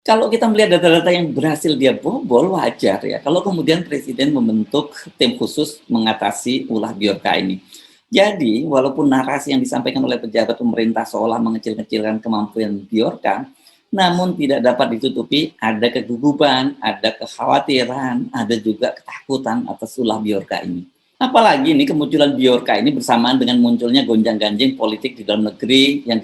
Kalau kita melihat data-data yang berhasil dia bobol, wajar ya, kalau kemudian presiden membentuk tim khusus mengatasi ulah biorka ini. Jadi, walaupun narasi yang disampaikan oleh pejabat pemerintah seolah mengecil-kecilkan kemampuan biorka, namun tidak dapat ditutupi ada kegugupan, ada kekhawatiran, ada juga ketakutan atas ulah biorka ini. Apalagi nih kemunculan biorka ini bersamaan dengan munculnya gonjang-ganjing politik di dalam negeri yang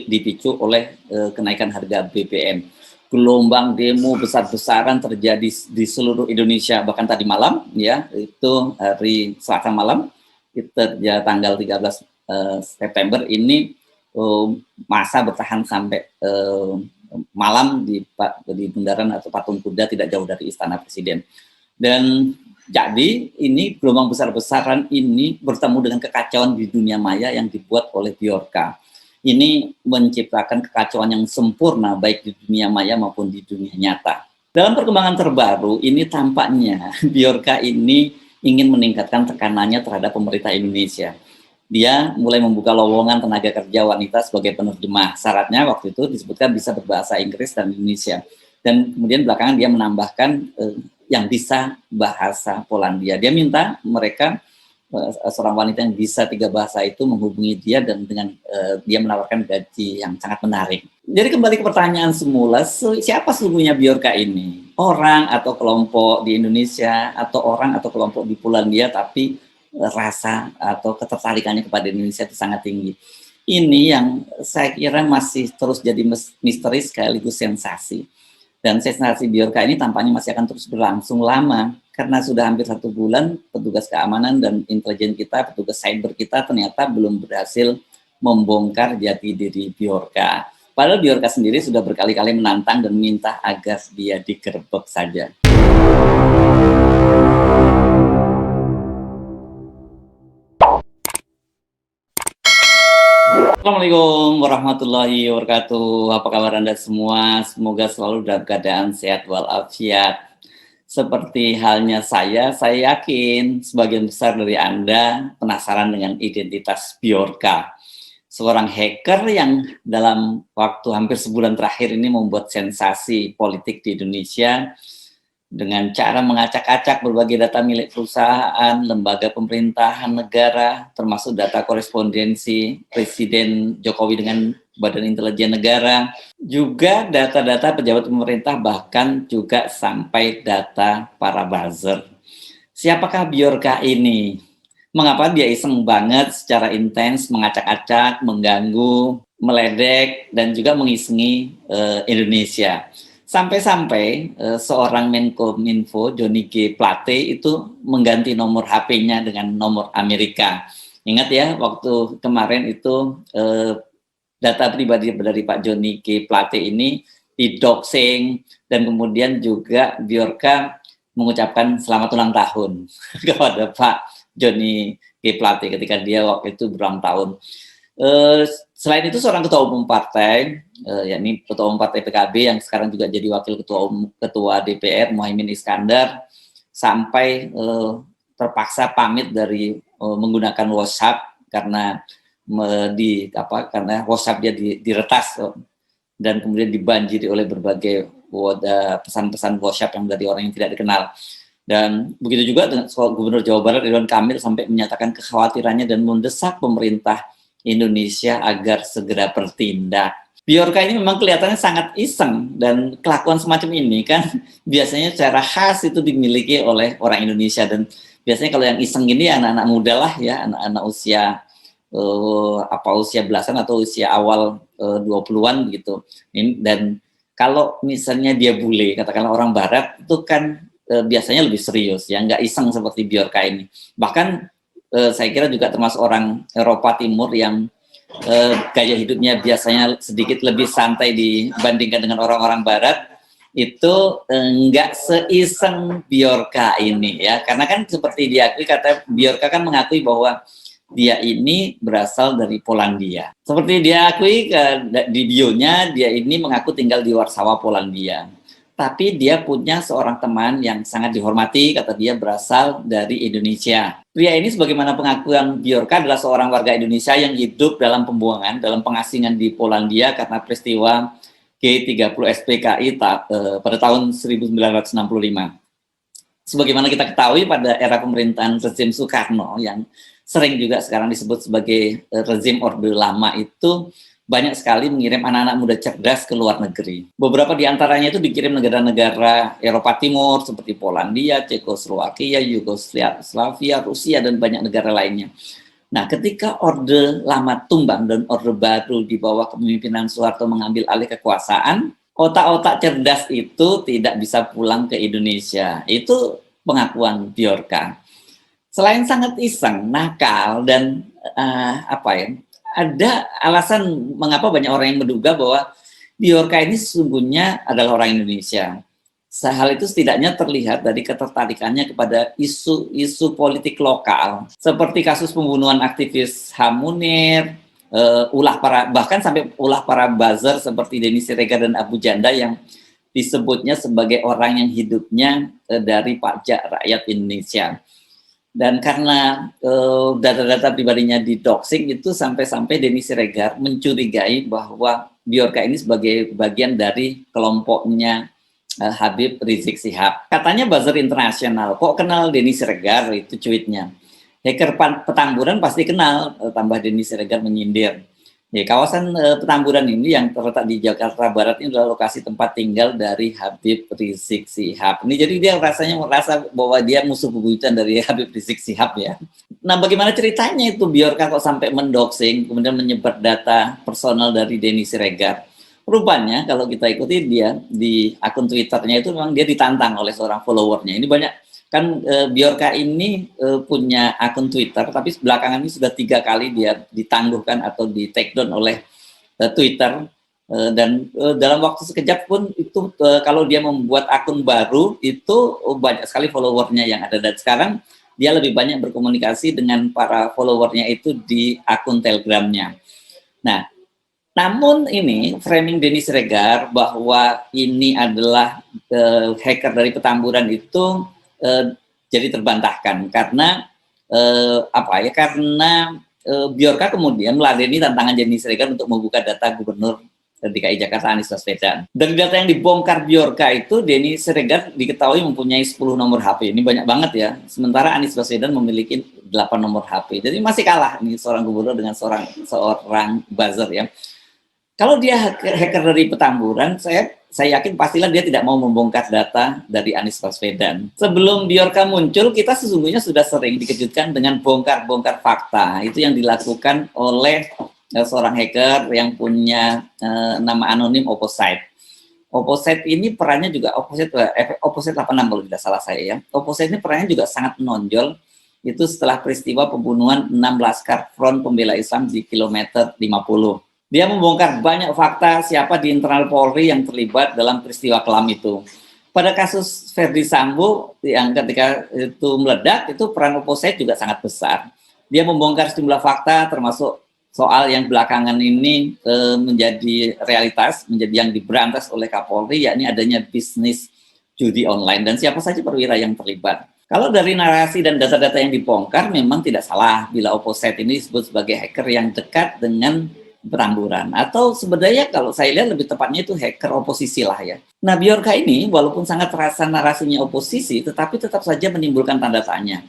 dipicu oleh kenaikan harga BBM. Gelombang demo besar-besaran terjadi di seluruh Indonesia, bahkan tadi malam ya, itu hari Selasa malam, itu ya tanggal 13 September ini masa bertahan sampai malam di bundaran atau patung kuda tidak jauh dari Istana Presiden. Dan jadi ini gelombang besar-besaran ini bertemu dengan kekacauan di dunia maya yang dibuat oleh biorka. Ini menciptakan kekacauan yang sempurna baik di dunia maya maupun di dunia nyata. Dalam perkembangan terbaru ini tampaknya biorka ini ingin meningkatkan tekanannya terhadap pemerintah Indonesia. Dia mulai membuka lowongan tenaga kerja wanita sebagai penerjemah. Syaratnya waktu itu disebutkan bisa berbahasa Inggris dan Indonesia. Dan kemudian belakangan dia menambahkan yang bisa bahasa Polandia. Dia minta mereka seorang wanita yang bisa 3 bahasa itu menghubungi dia dan dengan dia menawarkan gaji yang sangat menarik. Jadi kembali ke pertanyaan semula, siapa sesungguhnya biorka ini? Orang atau kelompok di Indonesia atau orang atau kelompok di Polandia tapi rasa atau ketertarikannya kepada Indonesia itu sangat tinggi. Ini yang saya kira masih terus jadi misteri sekaligus sensasi. Dan sensasi biorka ini tampaknya masih akan terus berlangsung lama karena sudah hampir 1 bulan petugas keamanan dan intelijen kita, petugas cyber kita ternyata belum berhasil membongkar jati diri biorka. Padahal biorka sendiri sudah berkali-kali menantang dan minta agar dia digerebek saja. Assalamualaikum warahmatullahi wabarakatuh. Apa kabar Anda semua? Semoga selalu dalam keadaan sehat walafiat. Seperti halnya saya yakin sebagian besar dari Anda penasaran dengan identitas biorka. Seorang hacker yang dalam waktu hampir sebulan terakhir ini membuat sensasi politik di Indonesia dengan cara mengacak-acak berbagai data milik perusahaan, lembaga pemerintahan negara, termasuk data korespondensi Presiden Jokowi dengan Badan Intelijen Negara, juga data-data pejabat pemerintah, bahkan juga sampai data para buzzer. Siapakah biorka ini? Mengapa dia iseng banget secara intens mengacak-acak, mengganggu, meledek, dan juga mengisengi Indonesia? Sampai-sampai seorang Menkominfo, Johnny G. Plate itu mengganti nomor HP-nya dengan nomor Amerika. Ingat ya, waktu kemarin itu data pribadi dari Pak Johnny G. Plate ini didoxing dan kemudian juga biorka mengucapkan selamat ulang tahun kepada Pak Johnny G. Plate ketika dia waktu itu berulang tahun. Selain itu seorang ketua umum partai, yakni ketua umum partai PKB yang sekarang juga jadi wakil ketua DPR, Muhaimin Iskandar, sampai terpaksa pamit dari menggunakan WhatsApp karena karena WhatsApp dia diretas dan kemudian dibanjiri oleh berbagai pesan-pesan WhatsApp yang dari orang yang tidak dikenal. Dan begitu juga dengan Gubernur Jawa Barat Ridwan Kamil sampai menyatakan kekhawatirannya dan mendesak pemerintah Indonesia agar segera bertindak. Biorka ini memang kelihatannya sangat iseng dan kelakuan semacam ini kan biasanya secara khas itu dimiliki oleh orang Indonesia dan biasanya kalau yang iseng ini anak-anak muda lah ya, anak-anak usia usia belasan atau usia awal 20-an gitu. Dan kalau misalnya dia bule, katakanlah orang barat itu kan biasanya lebih serius ya, nggak iseng seperti biorka ini. Bahkan saya kira juga termasuk orang Eropa Timur yang gaya hidupnya biasanya sedikit lebih santai dibandingkan dengan orang-orang Barat, itu nggak seiseng biorka ini ya, karena kan seperti diakui, kata biorka kan mengakui bahwa dia ini berasal dari Polandia. Seperti dia akui di bionya, dia ini mengaku tinggal di Warsawa, Polandia. Tapi dia punya seorang teman yang sangat dihormati, kata dia berasal dari Indonesia. Pria ini sebagaimana pengakuan biorka adalah seorang warga Indonesia yang hidup dalam pembuangan, dalam pengasingan di Polandia karena peristiwa G30 SPKI pada tahun 1965. Sebagaimana kita ketahui pada era pemerintahan rezim Soekarno yang sering juga sekarang disebut sebagai rezim Orde Lama itu banyak sekali mengirim anak-anak muda cerdas ke luar negeri. Beberapa di antaranya itu dikirim negara-negara Eropa Timur seperti Polandia, Cekoslowakia, Yugoslavia, Rusia, dan banyak negara lainnya. Nah, ketika Orde Lama tumbang dan Orde Baru di bawah kepemimpinan Soeharto mengambil alih kekuasaan, otak-otak cerdas itu tidak bisa pulang ke Indonesia. Itu pengakuan Bjorka. Selain sangat iseng, nakal, dan ada alasan mengapa banyak orang yang menduga bahwa Bjorka ini sesungguhnya adalah orang Indonesia. Hal itu setidaknya terlihat dari ketertarikannya kepada isu-isu politik lokal, seperti kasus pembunuhan aktivis HAM Munir, bahkan sampai ulah para buzzer seperti Denny Siregar dan Abu Janda yang disebutnya sebagai orang yang hidupnya dari pajak rakyat Indonesia. Dan karena data-data pribadinya di-doxing itu sampai-sampai Denny Siregar mencurigai bahwa Bjorka ini sebagai bagian dari kelompoknya Habib Rizik Syihab. Katanya buzzer internasional, kok kenal Denny Siregar, itu tweetnya. Hacker Petamburan pasti kenal, tambah Denny Siregar menyindir. Ya, kawasan Petamburan ini yang terletak di Jakarta Barat ini adalah lokasi tempat tinggal dari Habib Rizik Syihab. Ini jadi dia merasa bahwa dia musuh bebuyutan dari Habib Rizik Syihab ya. Nah, bagaimana ceritanya itu Bjorka kok sampai mendoxing, kemudian menyebar data personal dari Denny Siregar? Rupanya kalau kita ikuti dia di akun Twitternya itu memang dia ditantang oleh seorang followernya. Ini banyak kan Bjorka ini punya akun Twitter, tapi belakangan ini sudah 3 kali dia ditangguhkan atau di take down oleh Twitter, dan dalam waktu sekejap pun itu kalau dia membuat akun baru itu banyak sekali followernya yang ada, dan sekarang dia lebih banyak berkomunikasi dengan para followernya itu di akun Telegramnya. Nah, namun ini framing Denny Siregar bahwa ini adalah hacker dari Petamburan itu jadi terbantahkan karena Bjorka kemudian meladeni tantangan Denny Siregar untuk membuka data Gubernur DKI Jakarta Anies Baswedan. Dari data yang dibongkar Bjorka itu, Denny Siregar diketahui mempunyai 10 nomor HP. Ini banyak banget ya. Sementara Anies Baswedan memiliki 8 nomor HP. Jadi masih kalah nih seorang gubernur dengan seorang buzzer ya. Kalau dia hacker dari Petamburan, saya yakin pastilah dia tidak mau membongkar data dari Anies Baswedan. Sebelum Bjorka muncul, kita sesungguhnya sudah sering dikejutkan dengan bongkar-bongkar fakta. Itu yang dilakukan oleh seorang hacker yang punya nama anonim Opposite. Opposite ini perannya juga Opposite 86 kalau tidak salah saya ya. Opposite ini perannya juga sangat menonjol. Itu setelah peristiwa pembunuhan 6 Laskar Front Pembela Islam di kilometer 50. Dia membongkar banyak fakta siapa di internal Polri yang terlibat dalam peristiwa kelam itu. Pada kasus Verdi Sambo yang ketika itu meledak, itu peran Opposite juga sangat besar. Dia membongkar sejumlah fakta termasuk soal yang belakangan ini menjadi realitas, menjadi yang diberantas oleh Kapolri, yakni adanya bisnis judi online dan siapa saja perwira yang terlibat. Kalau dari narasi dan data-data yang dibongkar, memang tidak salah bila Opposite ini disebut sebagai hacker yang dekat dengan Petamburan, atau sebenarnya kalau saya lihat lebih tepatnya itu hacker oposisi lah ya. Nah, Bjorka ini walaupun sangat terasa narasinya oposisi, tetapi tetap saja menimbulkan tanda tanya.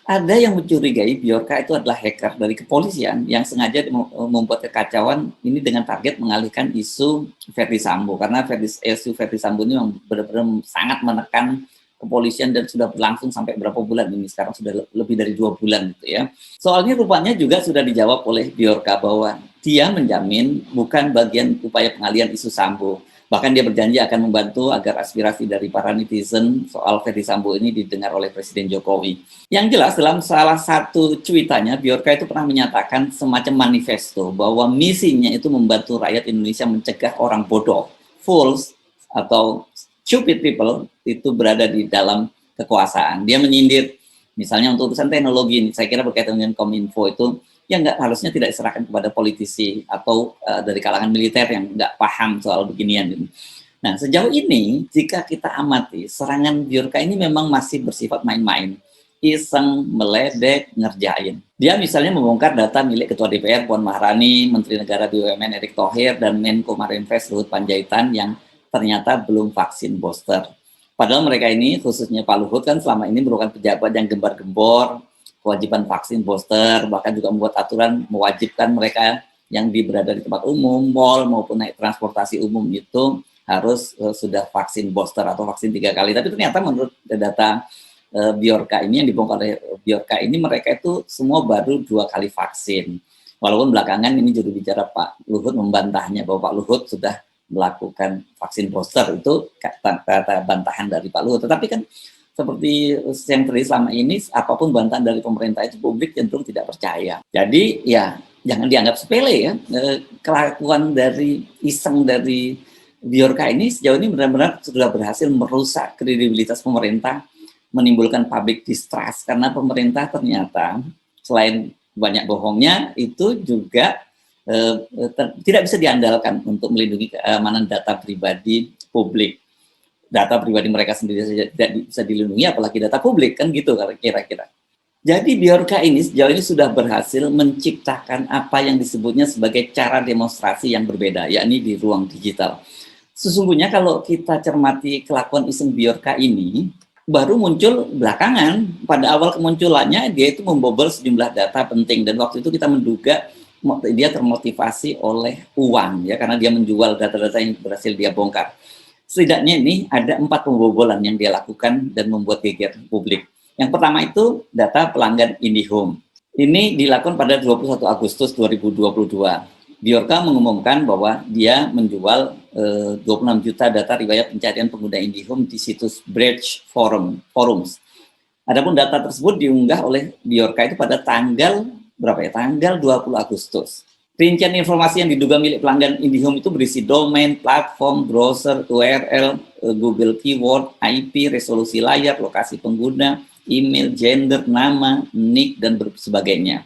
Ada yang mencurigai Bjorka itu adalah hacker dari kepolisian yang sengaja membuat kekacauan ini dengan target mengalihkan isu Verdi Sambo, karena isu Verdi Sambo ini benar-benar sangat menekan kepolisian dan sudah berlangsung sampai berapa bulan ini, sekarang sudah lebih dari 2 bulan gitu ya. Soalnya rupanya juga sudah dijawab oleh Bjorka bahwa dia menjamin bukan bagian upaya pengalihan isu Sambo. Bahkan dia berjanji akan membantu agar aspirasi dari para netizen soal Verdi Sambo ini didengar oleh Presiden Jokowi. Yang jelas dalam salah satu cuitannya, Bjorka itu pernah menyatakan semacam manifesto bahwa misinya itu membantu rakyat Indonesia mencegah orang bodoh, fools, atau stupid people itu berada di dalam kekuasaan. Dia menyindir, misalnya untuk urusan teknologi, saya kira berkaitan dengan Kominfo itu, yang harusnya tidak diserahkan kepada politisi atau dari kalangan militer yang nggak paham soal beginian. Nah, sejauh ini, jika kita amati, serangan Bjorka ini memang masih bersifat main-main. iseng, meledek, ngerjain. Dia misalnya membongkar data milik Ketua DPR Puan Maharani, Menteri Negara BUMN Erick Thohir, dan Menko Marinvest Luhut Panjaitan yang ternyata belum vaksin booster. Padahal mereka ini, khususnya Pak Luhut, kan selama ini merupakan pejabat yang gembar-gembor kewajiban vaksin booster, bahkan juga membuat aturan mewajibkan mereka yang berada di tempat umum, mal maupun naik transportasi umum itu harus sudah vaksin booster atau vaksin 3 kali. Tapi ternyata menurut data Biorka ini yang dibongkar oleh Biorka ini, mereka itu semua baru 2 kali vaksin. Walaupun belakangan ini juru bicara Pak Luhut membantahnya bahwa Pak Luhut sudah melakukan vaksin booster, itu kata bantahan dari Pak Luhut. Tetapi kan seperti yang terjadi selama ini, apapun bantahan dari pemerintah itu publik cenderung tidak percaya. Jadi ya jangan dianggap sepele ya, kelakuan dari iseng dari Biorka ini sejauh ini benar-benar sudah berhasil merusak kredibilitas pemerintah, menimbulkan public distrust, karena pemerintah ternyata selain banyak bohongnya itu juga tidak bisa diandalkan untuk melindungi keamanan data pribadi publik. Data pribadi mereka sendiri saja tidak bisa dilindungi, apalagi data publik, kan gitu kira-kira. Jadi Biorka ini sejauh ini sudah berhasil menciptakan apa yang disebutnya sebagai cara demonstrasi yang berbeda, yakni di ruang digital. Sesungguhnya kalau kita cermati kelakuan iseng Biorka ini, baru muncul belakangan. Pada awal kemunculannya dia itu membobol sejumlah data penting, dan waktu itu kita menduga dia termotivasi oleh uang ya, karena dia menjual data-data yang berhasil dia bongkar. Setidaknya ini ada 4 pembobolan yang dia lakukan dan membuat geger publik. Yang pertama itu data pelanggan IndiHome. Ini dilakukan pada 21 Agustus 2022. Biorka mengumumkan bahwa dia menjual 26 juta data riwayat pencarian pengguna IndiHome di situs Bridge Forums. Adapun data tersebut diunggah oleh Biorka itu pada tanggal berapa ya? Tanggal 20 Agustus. Rincian informasi yang diduga milik pelanggan IndiHome itu berisi domain, platform, browser, URL, Google Keyword, IP, resolusi layar, lokasi pengguna, email, gender, nama, nick, dan sebagainya.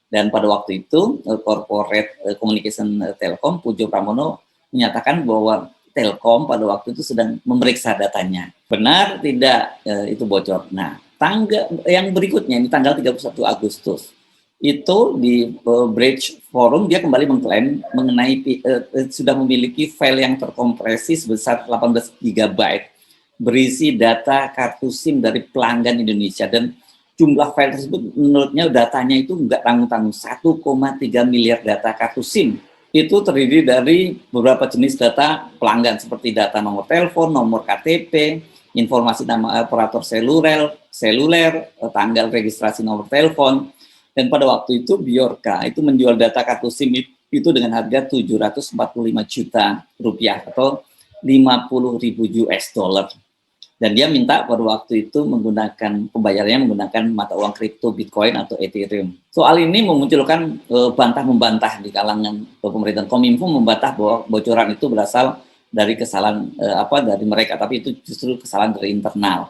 Dan pada waktu itu, Corporate Communication Telkom, Pujo Pramono, menyatakan bahwa Telkom pada waktu itu sedang memeriksa datanya. Benar tidak itu bocor? Nah, tanggal yang berikutnya, ini tanggal 31 Agustus, itu di Bridge Forum, dia kembali mengklaim mengenai sudah memiliki file yang terkompresi sebesar 18 GB, berisi data kartu SIM dari pelanggan Indonesia, dan jumlah file tersebut menurutnya datanya itu nggak tanggung-tanggung, 1,3 miliar data kartu SIM. Itu terdiri dari beberapa jenis data pelanggan seperti data nomor telepon, nomor KTP, informasi nama operator seluler, tanggal registrasi nomor telepon. Dan pada waktu itu Biorka itu menjual data kartu SIM itu dengan harga 745 juta rupiah atau 50.000 US dollar. Dan dia minta pada waktu itu menggunakan pembayarannya menggunakan mata uang kripto Bitcoin atau Ethereum. Soal ini memunculkan bantah-membantah di kalangan pemerintahan. Kominfo membantah bahwa bocoran itu berasal dari kesalahan dari mereka, tapi itu justru kesalahan dari internal.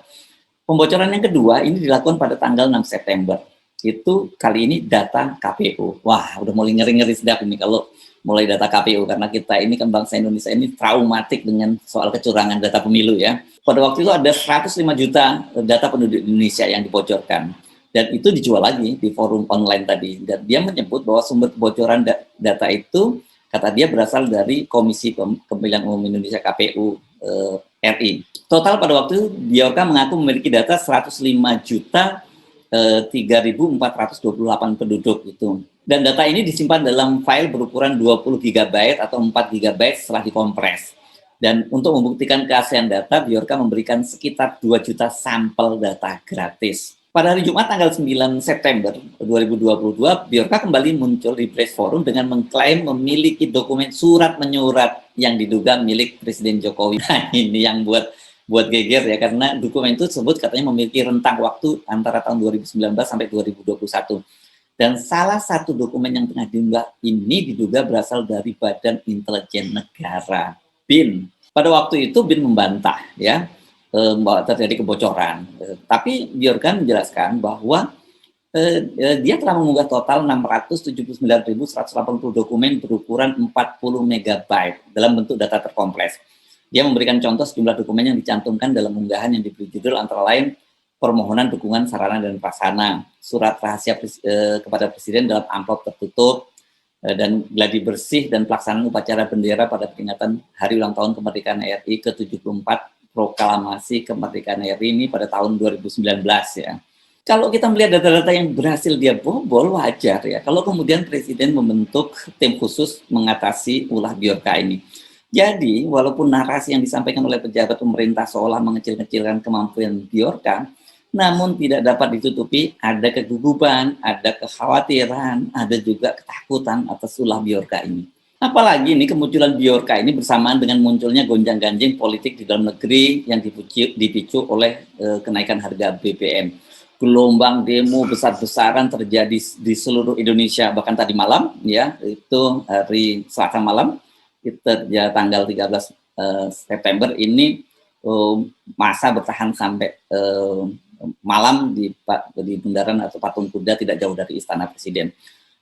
Pembocoran yang kedua ini dilakukan pada tanggal 6 September. Itu kali ini data KPU. Wah, udah mulai ngeri-ngeri sedap ini kalau mulai data KPU, karena kita ini kan bangsa Indonesia ini traumatik dengan soal kecurangan data pemilu ya. Pada waktu itu ada 105 juta data penduduk Indonesia yang dibocorkan, dan itu dijual lagi di forum online tadi, dan dia menyebut bahwa sumber kebocoran data itu kata dia berasal dari Komisi Pemilihan Umum Indonesia KPU RI. Total pada waktu itu Biorka mengaku memiliki data 105 juta 3.428 penduduk itu. Dan data ini disimpan dalam file berukuran 20 GB atau 4 GB setelah dikompres. Dan untuk membuktikan keaslian data, Biorka memberikan sekitar 2 juta sampel data gratis. Pada hari Jumat tanggal 9 September 2022, Biorka kembali muncul di Bridge Forum dengan mengklaim memiliki dokumen surat menyurat yang diduga milik Presiden Jokowi. Nah, ini yang buat geger ya, karena dokumen itu tersebut katanya memiliki rentang waktu antara tahun 2019 sampai 2021. Dan salah satu dokumen yang tengah diunggah ini diduga berasal dari Badan Intelijen Negara, BIN. Pada waktu itu BIN membantah ya bahwa terjadi kebocoran. Tapi Biorka menjelaskan bahwa dia telah mengunggah total 679.180 dokumen berukuran 40 MB dalam bentuk data terkompres. Dia memberikan contoh sejumlah dokumen yang dicantumkan dalam unggahan yang diberi judul antara lain permohonan dukungan sarana dan prasarana, surat rahasia kepada Presiden dalam amplop tertutup, dan gladi bersih dan pelaksanaan upacara bendera pada peringatan Hari Ulang Tahun Kemerdekaan RI ke-74, proklamasi kemerdekaan RI ini pada tahun 2019 ya. Kalau kita melihat data-data yang berhasil dia bobol, wajar ya. Kalau kemudian Presiden membentuk tim khusus mengatasi ulah Biorka ini. Jadi, walaupun narasi yang disampaikan oleh pejabat pemerintah seolah mengecil-kecilkan kemampuan Biorka, namun tidak dapat ditutupi ada kegugupan, ada kekhawatiran, ada juga ketakutan atas ulah Biorka ini. Apalagi ini kemunculan Biorka ini bersamaan dengan munculnya gonjang-ganjing politik di dalam negeri yang dipicu oleh kenaikan harga BBM. Gelombang demo besar-besaran terjadi di seluruh Indonesia, bahkan tadi malam ya, itu hari Selasa malam, kita ya, tanggal 13 September ini masa bertahan sampai malam di bundaran atau patung kuda tidak jauh dari Istana Presiden.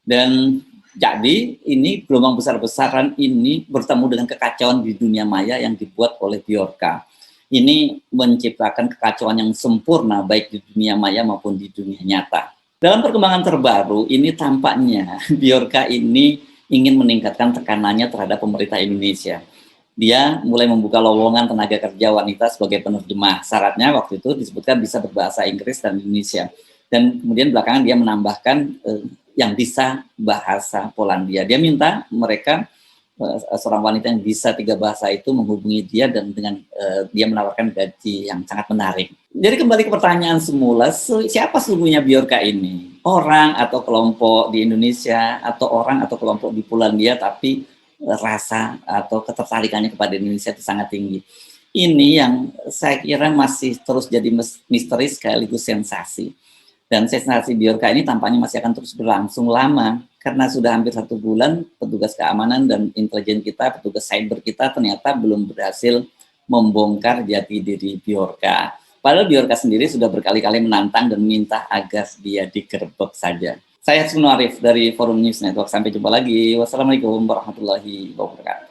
Dan jadi ini gelombang besar-besaran ini bertemu dengan kekacauan di dunia maya yang dibuat oleh Biorka. Ini menciptakan kekacauan yang sempurna baik di dunia maya maupun di dunia nyata. Dalam perkembangan terbaru ini tampaknya Biorka ini ingin meningkatkan tekanannya terhadap pemerintah Indonesia. Dia mulai membuka lowongan tenaga kerja wanita sebagai penerjemah. Syaratnya waktu itu disebutkan bisa berbahasa Inggris dan Indonesia. Dan kemudian belakangan dia menambahkan yang bisa bahasa Polandia. Dia minta mereka, seorang wanita yang bisa 3 bahasa itu menghubungi dia dan dengan dia menawarkan gaji yang sangat menarik. Jadi kembali ke pertanyaan semula, siapa sesungguhnya Biorka ini? Orang atau kelompok di Indonesia, atau orang atau kelompok di Polandia, tapi rasa atau ketertarikannya kepada Indonesia itu sangat tinggi. Ini yang saya kira masih terus jadi misteri sekaligus sensasi. Dan sensasi Biorka ini tampaknya masih akan terus berlangsung lama, karena sudah hampir 1 bulan petugas keamanan dan intelijen kita, petugas cyber kita ternyata belum berhasil membongkar jati diri Biorka. Padahal Biorka sendiri sudah berkali-kali menantang dan minta agar dia digerebek saja. Saya Hasbun Arif dari Forum News Network. Sampai jumpa lagi. Wassalamualaikum warahmatullahi wabarakatuh.